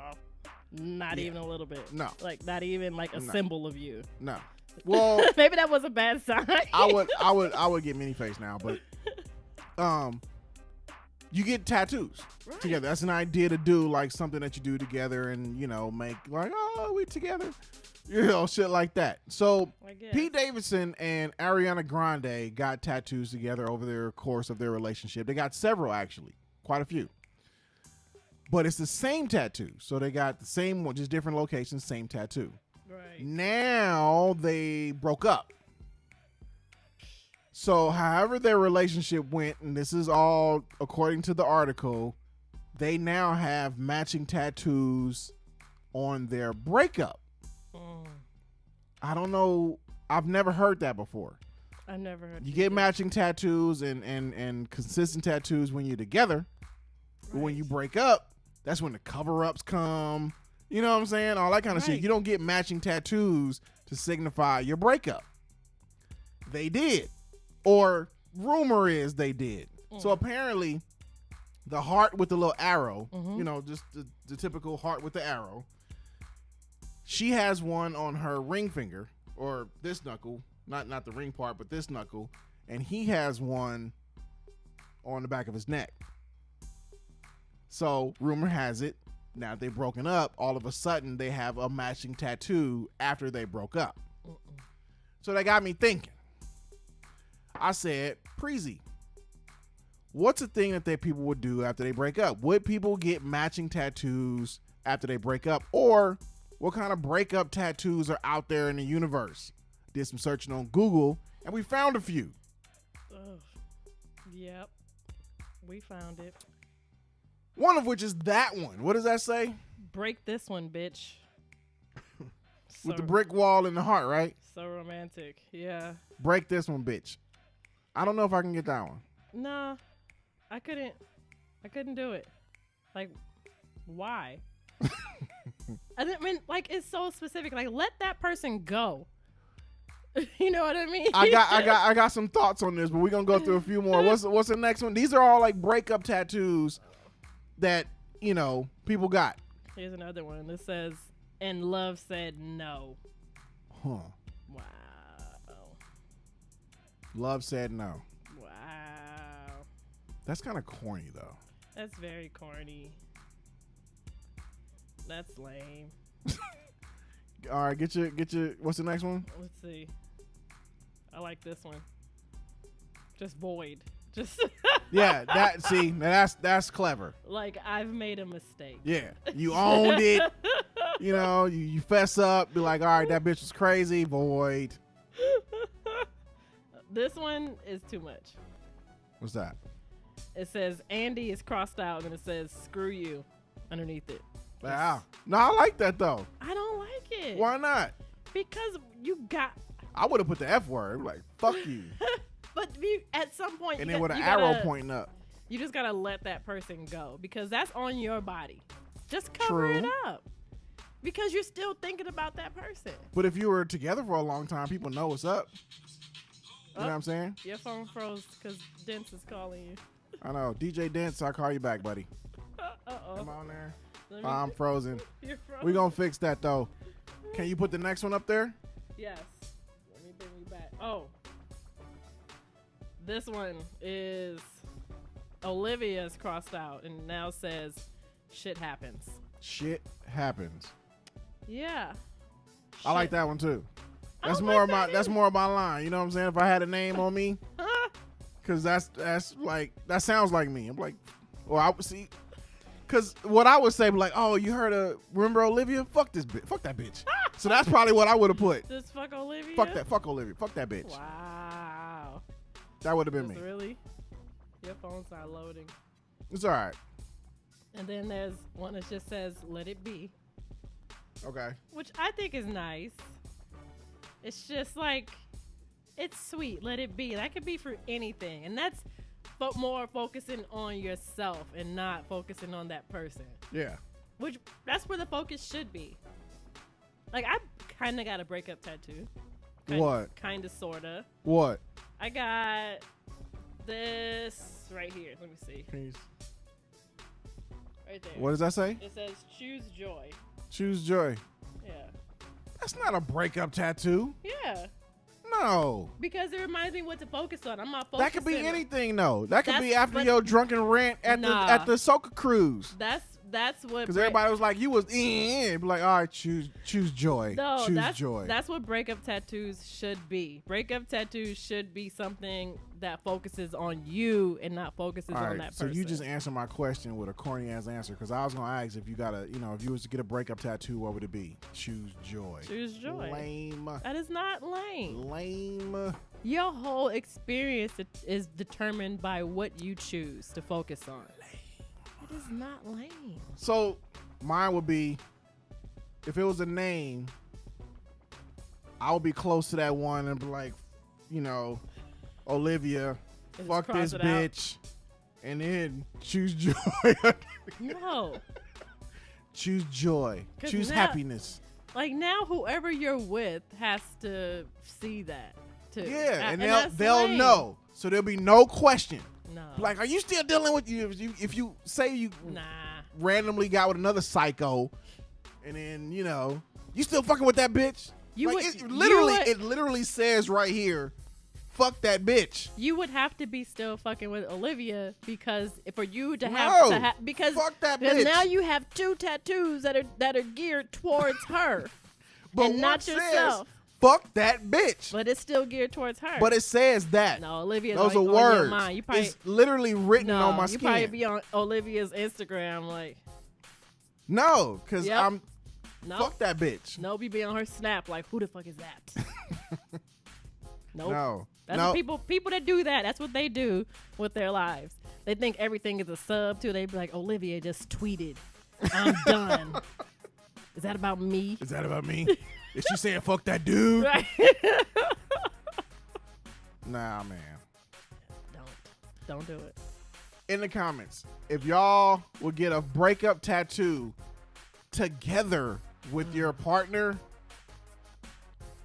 not even a little bit. No, like not even like a symbol of you. No. Well, maybe that was a bad sign. I would get mini face now, but you get tattoos together. That's an idea to do, like something that you do together, and make like, oh, we together, shit like that. So Pete Davidson and Ariana Grande got tattoos together over the course of their relationship. They got several, actually, quite a few. But it's the same tattoo. So they got the same one, just different locations, same tattoo. Right. Now they broke up. So however their relationship went, and this is all according to the article, they now have matching tattoos on their breakup. I don't know. I've never heard that before. I never heard. You get matching tattoos and consistent tattoos when you're together. Right. But when you break up, that's when the cover-ups come. You know what I'm saying? All that kind of shit. You don't get matching tattoos to signify your breakup. They did. Or rumor is they did. So apparently, the heart with the little arrow, just the typical heart with the arrow, she has one on her ring finger, or this knuckle, not the ring part, but this knuckle, and he has one on the back of his neck. So rumor has it, now they've broken up, all of a sudden they have a matching tattoo after they broke up. So that got me thinking. I said, Preezee, what's a thing that people would do after they break up? Would people get matching tattoos after they break up? Or what kind of breakup tattoos are out there in the universe? Did some searching on Google, and we found a few. Yep, we found it. One of which is that one. What does that say? Break this one, bitch. With the brick wall in the heart, right? So romantic, yeah. Break this one, bitch. I don't know if I can get that one. Nah, I couldn't do it. Like, why? I mean, like, it's so specific. Like, let that person go. You know what I mean? I got some thoughts on this, but we're gonna go through a few more. What's the next one? These are all like breakup tattoos that people got. Here's another one that says, "And love said no." Huh. Wow. Love said no. Wow. That's kind of corny though. That's very corny. That's lame. All right, get your. What's the next one? Let's see. I like this one. Just void. Just. Yeah, that's clever. Like, I've made a mistake. Yeah, you owned it. You fess up, be like, all right, that bitch was crazy. Void. This one is too much. What's that? It says Andy is crossed out, and it says "screw you" underneath it. Wow. No, I like that though. I don't like it. Why not? Because you got. I would have put the F word, like fuck you. But at some point, and then with an arrow pointing up. You just gotta let that person go because that's on your body. Just cover it up because you're still thinking about that person. But if you were together for a long time, people know what's up. You know what I'm saying? Your phone froze because Dents is calling you. I know. DJ Dents, I'll call you back, buddy. Uh-oh. Come on there. I'm frozen. You're frozen. We're going to fix that, though. Can you put the next one up there? Yes. Let me bring you back. Oh. This one is Olivia's crossed out and now says, "Shit happens." Shit happens. Yeah. I like that one, too. That's more of my line. You know what I'm saying? If I had a name on me, because that's like, that sounds like me. I'm like, or I would see, because what I would say, like, oh, you remember Olivia? Fuck this bitch. Fuck that bitch. So that's probably what I would have put. Just fuck Olivia? Fuck Olivia. Fuck that bitch. Wow. That would have been me. Really? Your phone's not loading. It's all right. And then there's one that just says, "Let it be." Okay. Which I think is nice. It's just like, it's sweet. Let it be. That could be for anything. And that's more focusing on yourself and not focusing on that person. Yeah. Which, that's where the focus should be. Like, I kind of got a breakup tattoo. What? Kind of, sort of. What? I got this right here. Let me see. Right there. What does that say? It says choose joy. Choose joy. Yeah. That's not a breakup tattoo. Yeah. No. Because it reminds me what to focus on. I'm not focusing. That could be anything, though. That could be That's- after your drunken rant at the Soca cruise. That's what. Because everybody was like, you was be like, all right, choose joy. No, choose that's joy. That's what breakup tattoos should be. Breakup tattoos should be something that focuses on you and not focuses all on right, that so person. you just answered my question with a corny ass answer. Because I was gonna ask if you got a, if you was to get a breakup tattoo, what would it be? Choose joy. Choose joy. Lame. That is not lame. Lame. Your whole experience is determined by what you choose to focus on. It is not lame. So mine would be, if it was a name, I would be close to that one and be like, Olivia, And fuck just cross this it out. bitch, and then choose joy. No. Choose joy. 'Cause Choose now- happiness. Like now, whoever you're with has to see that too. Yeah, and that's they'll lame. know, so there'll be no question. No. Like, are you still dealing with you? If you say you Nah. randomly got with another psycho, and then you still fucking with that bitch. You Like, would- it you would- literally says right here, fuck that bitch. You would have to be still fucking with Olivia because for you to No, have because fuck that because bitch. now you have two tattoos that are geared towards her But and one not says, yourself. fuck that bitch. But it's still geared towards her. But it says that. no, Olivia's Those are on your words. mind. You probably It's literally written no, on my you skin. probably be on Olivia's Instagram like No, because Yep. I'm no, fuck that bitch. Nope, you be on her Snap like who the fuck is that? Nope. No. That's no. what people that do that. That's what they do with their lives. They think everything is a sub too. They be like, Olivia just tweeted, "I'm done." Is that about me? Is that about me? Is she saying fuck that dude? Right. Nah, man. Don't do it. In the comments, if y'all would get a breakup tattoo together with your partner,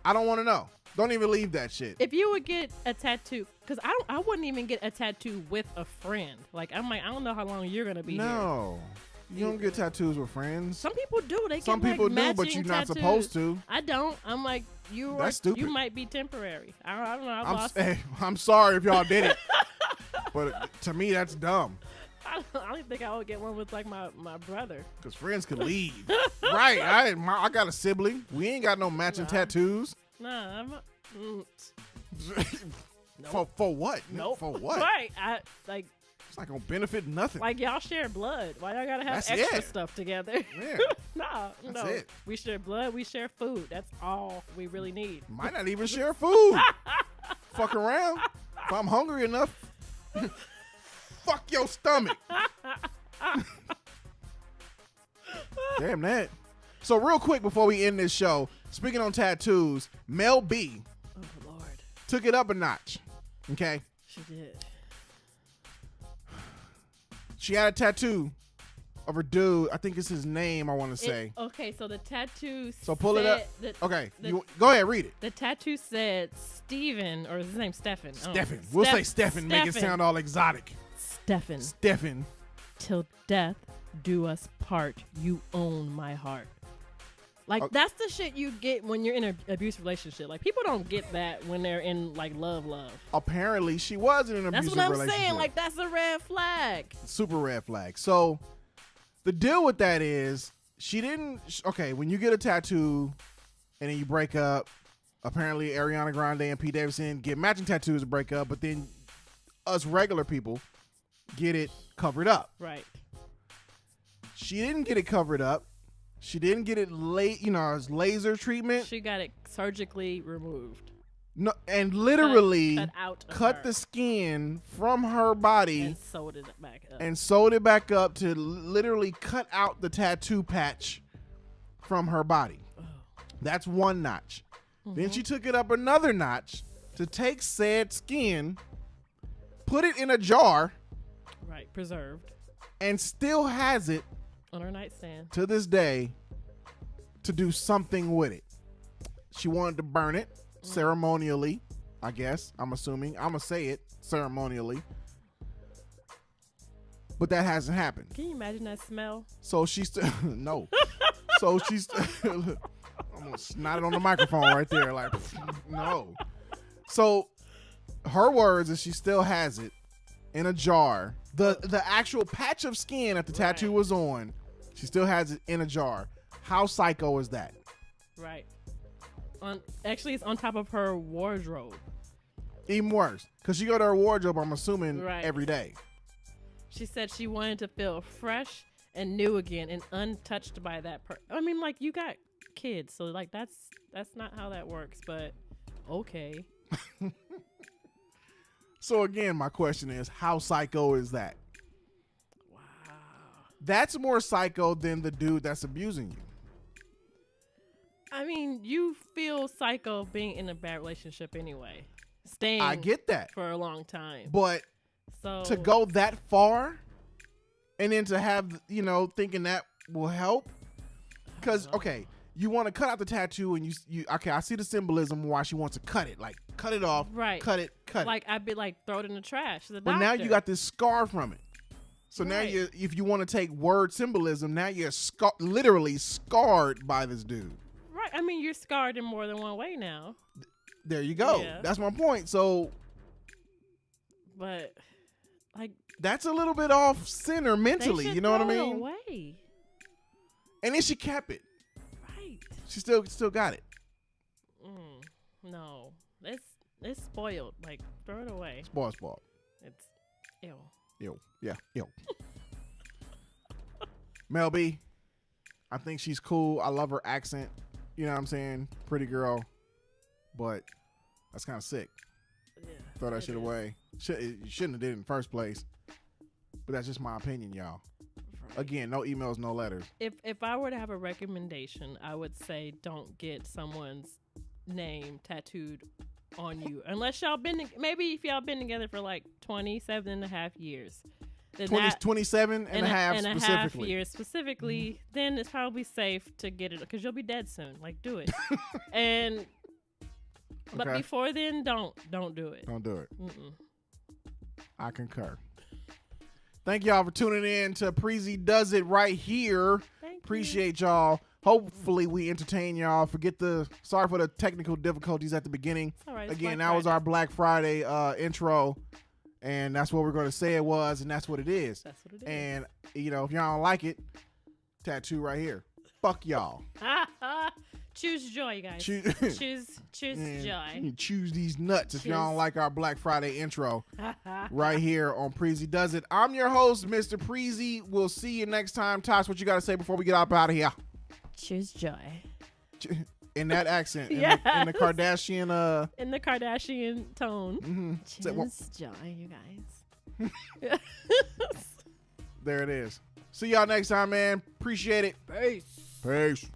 I don't want to know. Don't even leave that shit. If you would get a tattoo, because I wouldn't even get a tattoo with a friend. Like I don't know how long you're gonna be here. No. You don't get tattoos with friends. Some people do. They Some get, people like, do, but matching you're not tattoos. supposed to. I don't. I'm like you. That's stupid. You might be temporary. I don't know. I lost. I'm sorry if y'all did it. But to me, that's dumb. I don't think I would get one with like my brother. Because friends could leave. Right. I got a sibling. We ain't got no matching tattoos. Nah, I'm. For what? Nope. For what? Right. I like It's not going to benefit nothing. y'all share blood. Why y'all gotta have That's extra it. stuff together? Yeah. Nah, That's no. it. We share blood. We share food. That's all we really need. Might not even share food. Fuck around. If I'm hungry enough, fuck your stomach. Damn that. So real quick before we end this show, speaking on tattoos, Mel B Oh Lord, took it up a notch. Okay? she did. She had a tattoo of her dude. I think it's his name, I want to say. Okay, so the tattoo. So pull it up. said- Okay, the- go ahead, read it. The tattoo said Steven, or is his name Stefan? I don't know. Stefan. We'll say Stefan, make it Stefan. sound all exotic. Stefan. Stefan. Till death do us part. You own my heart. Like Okay. that's the shit you get when you're in an abusive relationship. Like people don't get that when they're in like love. Apparently, she was in an That's abusive what I'm relationship. saying. Like that's a red flag. Super red flag. So the deal with that is she didn't. Okay, when you get a tattoo and then you break up, apparently Ariana Grande and Pete Davidson get matching tattoos to break up, but then us regular people get it covered up. Right. She didn't get it covered up. She didn't get it as laser treatment. She got it surgically removed. No, and literally cut out of cut her the skin from her body and sewed it back up. and sewed it back up to literally cut out the tattoo patch from her body. That's one notch. Then she took it up another notch to take said skin, put it in a jar, Right. Preserved and still has it on her nightstand. to this day to do something with it. She wanted to burn it ceremonially I guess. I'm assuming. I'm going to say it ceremonially. But that hasn't happened. Can you imagine that smell? So she's still, no. So she's, I'm going to snot it on the microphone right there. Like, no. So her words is she still has it in a jar. The actual patch of skin that the tattoo was on, she still has it in a jar. How psycho is that? Right. Actually, it's on top of her wardrobe. Even worse, because she go to her wardrobe, I'm assuming, every day. She said she wanted to feel fresh and new again and untouched by that I mean, like, you got kids, so like that's not how that works, but okay. So again, my question is, how psycho is that? Wow. That's more psycho than the dude that's abusing you. I mean, you feel psycho being in a bad relationship anyway. Staying I get that. For a long time. But to go that far and then to have, thinking that will help. Because, okay, you want to cut out the tattoo and you okay, I see the symbolism why she wants to cut it. Like, cut it off. Right. Cut it. Like, I'd be like, throw it in the trash. But now you got this scar from it. So now if you want to take word symbolism, now you're literally scarred by this dude. Right. I mean, you're scarred in more than one way now. There you go. Yeah. That's my point. So, but like, that's a little bit off center mentally. You know what I mean? Away. And then she kept it. Right. She still got it. No, it's spoiled. Like, throw it away. Spoiled. It's ew. Ew. Yeah. Ew. Mel B, I think she's cool. I love her accent. You know what I'm saying? Pretty girl. But that's kind of sick. Yeah, throw that shit away. You shouldn't have did it in the first place. But that's just my opinion, y'all. Right. Again, no emails, no letters. If I were to have a recommendation, I would say don't get someone's name tattooed on you. Unless y'all maybe if y'all been together for like 27 and a half years. 27 and a half years specifically, then it's probably safe to get it because you'll be dead soon. Like, do it. But before then, don't do it. Don't do it. I concur. Thank y'all for tuning in to Preezee Does It right here. Appreciate y'all. Hopefully we entertain y'all. Sorry for the technical difficulties at the beginning. All right, again, that was our Black Friday intro. And that's what we're going to say it was, and that's what it is. That's what it is. And, if y'all don't like it, tattoo right here. Fuck y'all. Choose joy, you guys. Choose joy. You can choose these nuts if y'all don't like our Black Friday intro right here on Preezee Does It. I'm your host, Mr. Preezee. We'll see you next time. Tash, what you got to say before we get up out of here? Choose joy. In that accent. Yes. In the Kardashian. In the Kardashian tone. Mm-hmm. Choose joy, you guys. There it is. See y'all next time, man. Appreciate it. Peace. Peace.